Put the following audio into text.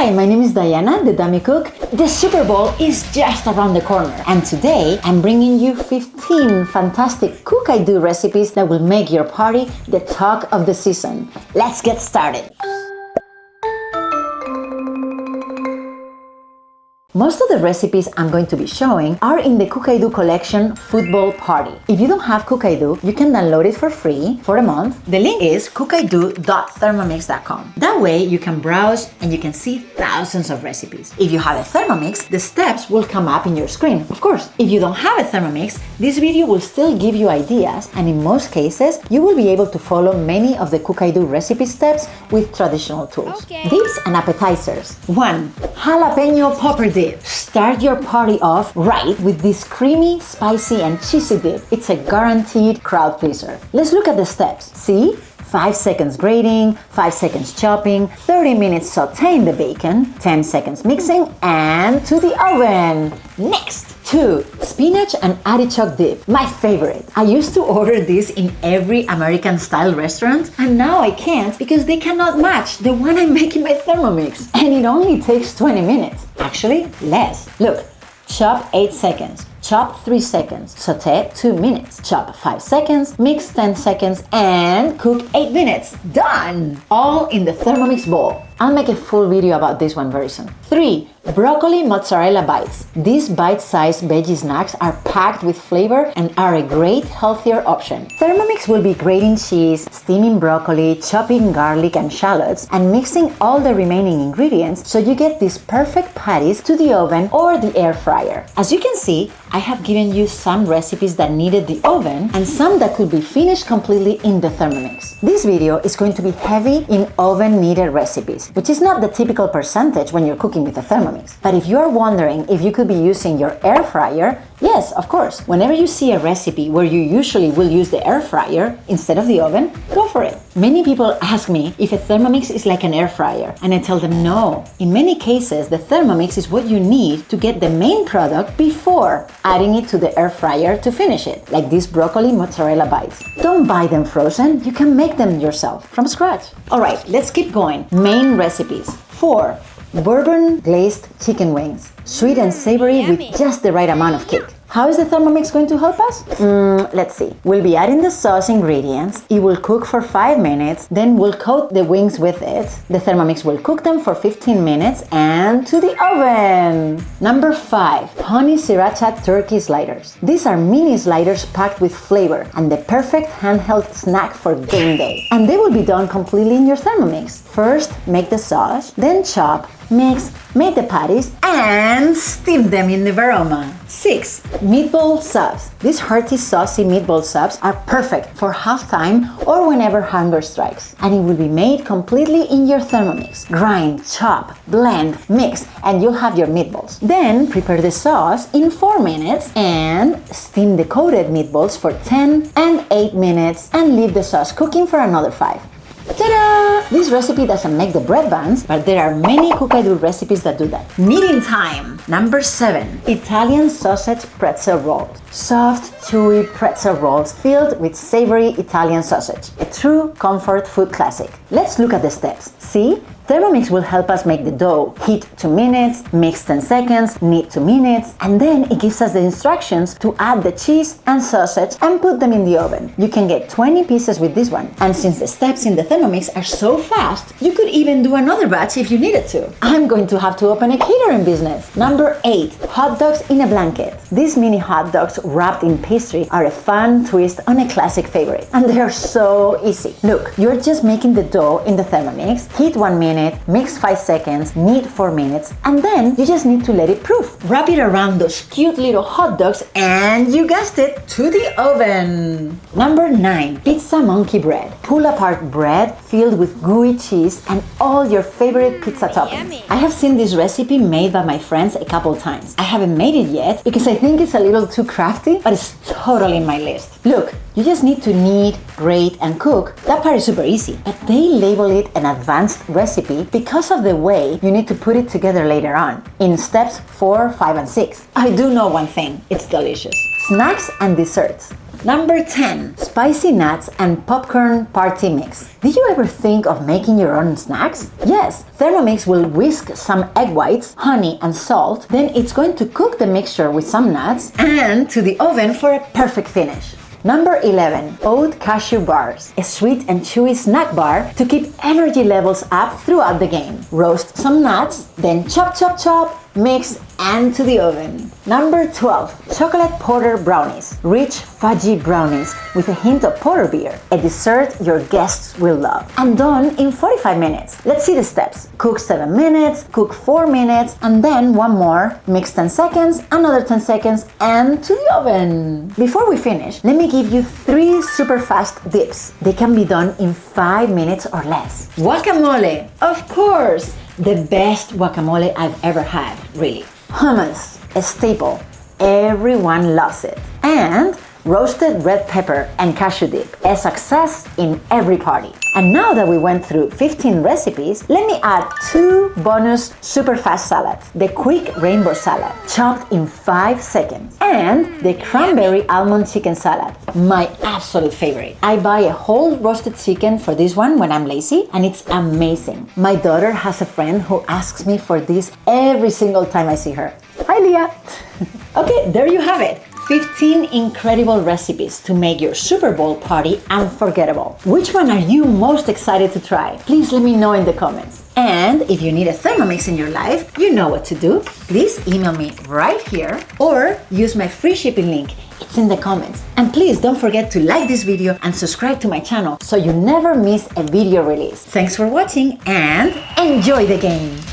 Hi, my name is Diana, the Dummy Cook. The Super Bowl is just around the corner, and today I'm bringing you 15 fantastic Cookidoo recipes that will make your party the talk of the season. Let's get started. Most of the recipes I'm going to be showing are in the Cookidoo collection Football Party. If you don't have Cookidoo, you can download it for free for a month. The link is cookidoo.thermomix.com. That way you can browse and you can see thousands of recipes. If you have a Thermomix, the steps will come up in your screen, of course. If you don't have a Thermomix, this video will still give you ideas, and in most cases, you will be able to follow many of the Cookidoo recipe steps with traditional tools. Okay. Dips and appetizers. 1. Jalapeño Popper Dip. Start your party off right with this creamy, spicy and cheesy dip. It's a guaranteed crowd pleaser. Let's look at the steps. See? 5 seconds grating, 5 seconds chopping, 30 minutes sauteing the bacon, 10 seconds mixing, and to the oven. Next! 2. Spinach and artichoke dip. My favorite. I used to order this in every American-style restaurant, and now I can't because they cannot match the one I make in my Thermomix. And it only takes 20 minutes. Actually, less. Look, chop 8 seconds. Chop 3 seconds, saute 2 minutes, chop 5 seconds, mix 10 seconds, and cook 8 minutes. Done! All in the Thermomix bowl. I'll make a full video about this one very soon. 3. Broccoli mozzarella bites. These bite-sized veggie snacks are packed with flavor and are a great, healthier option. Thermomix will be grating cheese, steaming broccoli, chopping garlic and shallots, and mixing all the remaining ingredients so you get these perfect patties to the oven or the air fryer. As you can see, I have given you some recipes that needed the oven and some that could be finished completely in the Thermomix. This video is going to be heavy in oven-needed recipes, which is not the typical percentage when you're cooking with a Thermomix. But if you are wondering if you could be using your air fryer, yes, of course. Whenever you see a recipe where you usually will use the air fryer instead of the oven, go for it. Many people ask me if a Thermomix is like an air fryer, and I tell them no. In many cases, the Thermomix is what you need to get the main product before adding it to the air fryer to finish it, like these broccoli mozzarella bites. Don't buy them frozen, you can make them yourself from scratch. Alright, let's keep going. Main recipes. 4. Bourbon glazed chicken wings. Sweet and savory Yummy. with just the right amount of kick. How is the Thermomix going to help us? Let's see. We'll be adding the sauce ingredients. It will cook for 5 minutes. Then we'll coat the wings with it. The Thermomix will cook them for 15 minutes and to the oven. Number 5. Honey sriracha turkey sliders. These are mini sliders packed with flavor and the perfect handheld snack for game day. And they will be done completely in your Thermomix. First, make the sauce, then chop, mix, make the patties, and steam them in the varoma. 6. Meatball subs. These hearty, saucy meatball subs are perfect for halftime or whenever hunger strikes. And it will be made completely in your Thermomix. Grind, chop, blend, mix, and you'll have your meatballs. Then prepare the sauce in 4 minutes and steam the coated meatballs for 10 and 8 minutes and leave the sauce cooking for another 5. Ta-da! This recipe doesn't make the bread buns, but there are many Cookidoo recipes that do that. Kneading time! Number 7. Italian sausage pretzel rolls. Soft, chewy pretzel rolls filled with savory Italian sausage. A true comfort food classic. Let's look at the steps. See? Thermomix will help us make the dough. Heat 2 minutes, mix 10 seconds, knead 2 minutes, and then it gives us the instructions to add the cheese and sausage and put them in the oven. You can get 20 pieces with this one. And since the steps in the Thermomix are so fast, you could even do another batch if you needed to. I'm going to have to open a catering business. Number 8. Hot dogs in a blanket. These mini hot dogs wrapped in pastry are a fun twist on a classic favorite. And they are so easy. Look, you're just making the dough in the Thermomix, heat 1 minute, mix 5 seconds, knead 4 minutes, and then you just need to let it proof. Wrap it around those cute little hot dogs and you guessed it, to the oven. Number 9. Pizza monkey bread. Pull apart bread filled with gooey cheese and all your favorite pizza toppings. Yummy. I have seen this recipe made by my friends a couple times. I haven't made it yet because I think it's a little too crafty, but it's totally in my list. Look, you just need to knead, grate, and cook. That part is super easy, but they label it an advanced recipe because of the way you need to put it together later on, in steps 4, 5, and 6. I do know one thing, it's delicious. Snacks and desserts. Number 10, spicy nuts and popcorn party mix. Did you ever think of making your own snacks? Yes, Thermomix will whisk some egg whites, honey and salt, then it's going to cook the mixture with some nuts and to the oven for a perfect finish. Number 11, oat cashew bars, a sweet and chewy snack bar to keep energy levels up throughout the game. Roast some nuts, then chop, chop, chop, mix and to the oven. Number 12, chocolate porter brownies, rich fudgy brownies with a hint of porter beer, a dessert your guests will love. And done in 45 minutes. Let's see the steps. Cook 7 minutes, cook 4 minutes, and then one more, mix 10 seconds, another 10 seconds, and to the oven. Before we finish, let me give you 3 super fast dips. They can be done in 5 minutes or less. Guacamole, of course! The best guacamole I've ever had, really. Hummus, a staple. Everyone loves it. And roasted red pepper and cashew dip, a success in every party. And now that we went through 15 recipes, let me add 2 bonus super fast salads. The quick rainbow salad, chopped in 5 seconds, and the cranberry almond chicken salad, my absolute favorite. I buy a whole roasted chicken for this one when I'm lazy, and it's amazing. My daughter has a friend who asks me for this every single time I see her. Hi, Leah! Okay, there you have it. 15 incredible recipes to make your Super Bowl party unforgettable. Which one are you most excited to try? Please let me know in the comments. And if you need a Thermomix in your life, you know what to do. Please email me right here or use my free shipping link. It's in the comments. And please don't forget to like this video and subscribe to my channel so you never miss a video release. Thanks for watching and enjoy the game!